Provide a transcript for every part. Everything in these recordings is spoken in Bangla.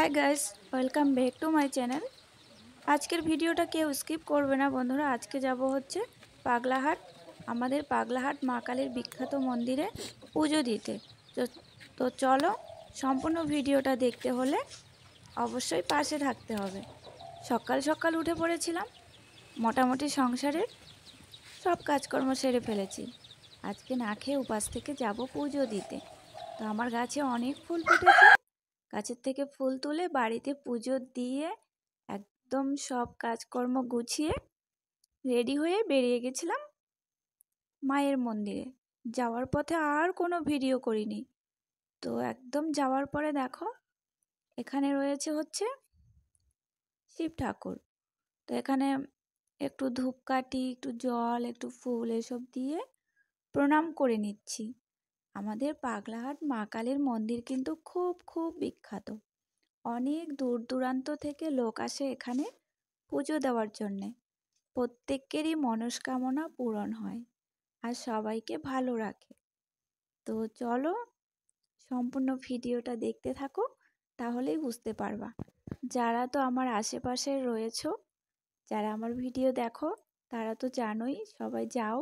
Hi guys, welcome back to my channel. আজকের ভিডিওটা কেউ স্কিপ করবে না বন্ধুরা। আজকে যাব হচ্ছে পাগলাহাট, আমাদের পাগলাহাট মা কালীর বিখ্যাত মন্দিরে পুজো দিতে। তো চলো, সম্পূর্ণ ভিডিওটা দেখতে হলে অবশ্যই পাশে থাকতে হবে। সকাল সকাল উঠে পড়েছিলাম, মোটামুটি সংসারের সব কাজকর্ম সেরে ফেলেছি। আজকে না খেয়ে উপাস থেকে যাব পুজো দিতে। তো আমার গাছে অনেক ফুল ফুটেছে, গাছের থেকে ফুল তুলে বাড়িতে পুজো দিয়ে একদম সব কাজকর্ম গুছিয়ে রেডি হয়ে বেরিয়ে গেছিলাম মায়ের মন্দিরে। যাওয়ার পথে আর কোনো ভিডিও করিনি। তো একদম যাওয়ার পরে দেখো এখানে রয়েছে হচ্ছে শিব ঠাকুর। তো এখানে একটু ধূপকাঠি, একটু জল, একটু ফুল এসব দিয়ে প্রণাম করে নিচ্ছি। আমাদের পাগলাহাট মা কালীর মন্দির কিন্তু খুব খুব বিখ্যাত। অনেক দূর দূরান্ত থেকে লোক আসে এখানে পুজো দেওয়ার জন্যে। প্রত্যেকেরই মনস্কামনা পূরণ হয় আর সবাইকে ভালো রাখে। তো চলো, সম্পূর্ণ ভিডিওটা দেখতে থাকো, তাহলেই বুঝতে পারবা। যারা তো আমার আশেপাশে রয়েছো, যারা আমার ভিডিও দেখো, তারা তো জানোই, সবাই যাও।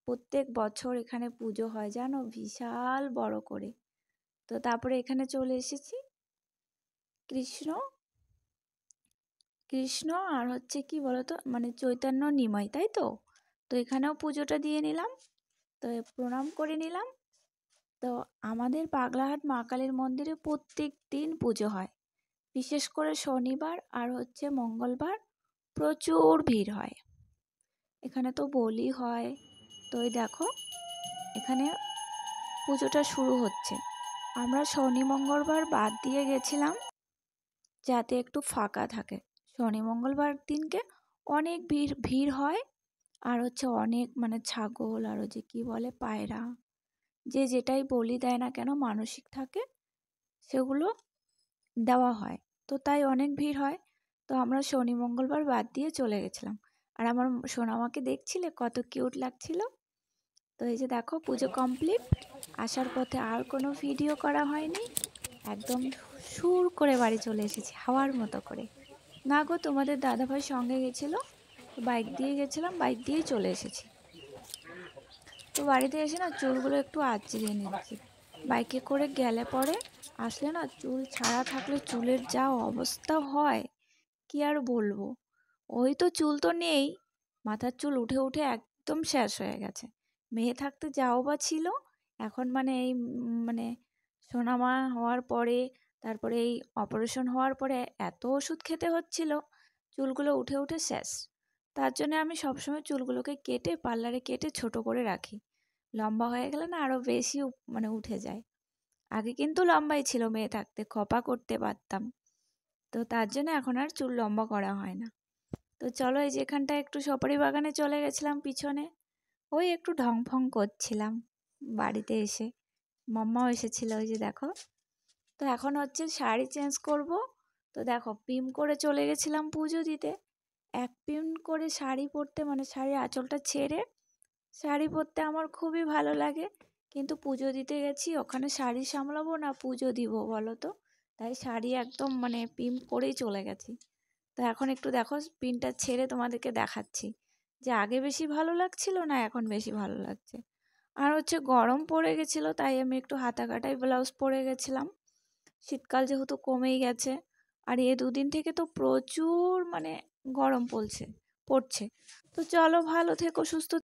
প্রত্যেক বছর এখানে পুজো হয় জানো, বিশাল বড় করে। তো তারপরে এখানে চলে এসেছি কৃষ্ণ আর হচ্ছে কি বলতো, মানে চৈতন্য নিমাই, তাই তো। তো এখানেও পুজোটা দিয়ে নিলাম, তো প্রণাম করে নিলাম। তো আমাদের পাগলাহাট মা কালীর মন্দিরে প্রত্যেক দিন পুজো হয়, বিশেষ করে শনিবার আর হচ্ছে মঙ্গলবার প্রচুর ভিড় হয়। এখানে তো বলি হয়। তো এই দেখো এখানে পুজোটা শুরু হচ্ছে। আমরা শনি মঙ্গলবার বাদ দিয়ে গেছিলাম যাতে একটু ফাঁকা থাকে। শনি মঙ্গলবার দিনকে অনেক ভিড় হয়। আর হচ্ছে অনেক মানে ছাগল আর যে কি বলে পায়রা, যে যেটাই বলি দেয় না কেন মানসিক থাকে সেগুলো দেওয়া হয়। তো তাই অনেক ভিড় হয়। তো আমরা শনি মঙ্গলবার বাদ দিয়ে চলে গেছিলাম। আর আমার সোনামাকে দেখছিলে কত কিউট লাগছিল। তো এই যে দেখো পুজো কমপ্লিট। আসার পথে আর কোনো ভিডিও করা হয়নি, একদম সুর করে বাড়ি চলে এসেছি হাওয়ার মতো করে। না গো, তোমাদের দাদাভাই সঙ্গে গেছিলো, বাইক দিয়ে গেছিলাম, বাইক দিয়েই চলে এসেছি। তো বাড়িতে এসে না চুলগুলো একটু আঁচড়িয়ে নিচ্ছি। বাইকে করে গেলে পরে আসলে না চুল ছাড়া থাকলে চুলের যা অবস্থা হয় কি আর বলবো। ওই তো চুল তো নেই, মাথার চুল উঠে উঠে একদম শেষ হয়ে গেছে। মেয়ে থাকতে যাও বা ছিল, এখন মানে এই মানে সোনামা হওয়ার পরে, তারপরে এই অপারেশন হওয়ার পরে এত ওষুধ খেতে হচ্ছিল, চুলগুলো উঠে উঠে শেষ। তার জন্য আমি সবসময় চুলগুলোকে কেটে পার্লারে কেটে ছোট করে রাখি। লম্বা হয়ে গেলে না আরও বেশি মানে উঠে যায়। আগে কিন্তু লম্বাই ছিল, মেয়ে থাকতে খোপা করতে পারতাম। তো তার জন্য এখন আর চুল লম্বা করা হয় না। তো চলো, এই যেখানটা একটু সপারি বাগানে চলে গেছিলাম পিছনে, ওই একটু ঢং ফং করছিলাম বাড়িতে এসে। মাম্মাও এসেছিল, ওই যে দেখো। তো এখন হচ্ছে শাড়ি চেঞ্জ করব। তো দেখো পিম করে চলে গেছিলাম পুজো দিতে। এক পিন করে শাড়ি পরতে, মানে শাড়ির আঁচলটা ছেড়ে শাড়ি পরতে আমার খুবই ভালো লাগে। কিন্তু পুজো দিতে গেছি, ওখানে শাড়ি সামলাবো না পুজো দিব বলো তো। তাই শাড়ি একদম মানে পিন করেই চলে গেছি। তো এখন একটু দেখো পিনটা ছেড়ে তোমাদেরকে দেখাচ্ছি যে আগে বেশি ভালো লাগছিল না এখন বেশি ভালো লাগছে। আর হচ্ছে গরম পড়ে গেছিলো, তাই আমি একটু হাতা কাটাই ব্লাউজ পরে গেছিলাম। শীতকাল যেহেতু কমেই গেছে, আর এই দুদিন থেকে তো প্রচুর মানে গরম পড়ছে। তো চলো, ভালো থেকো, সুস্থ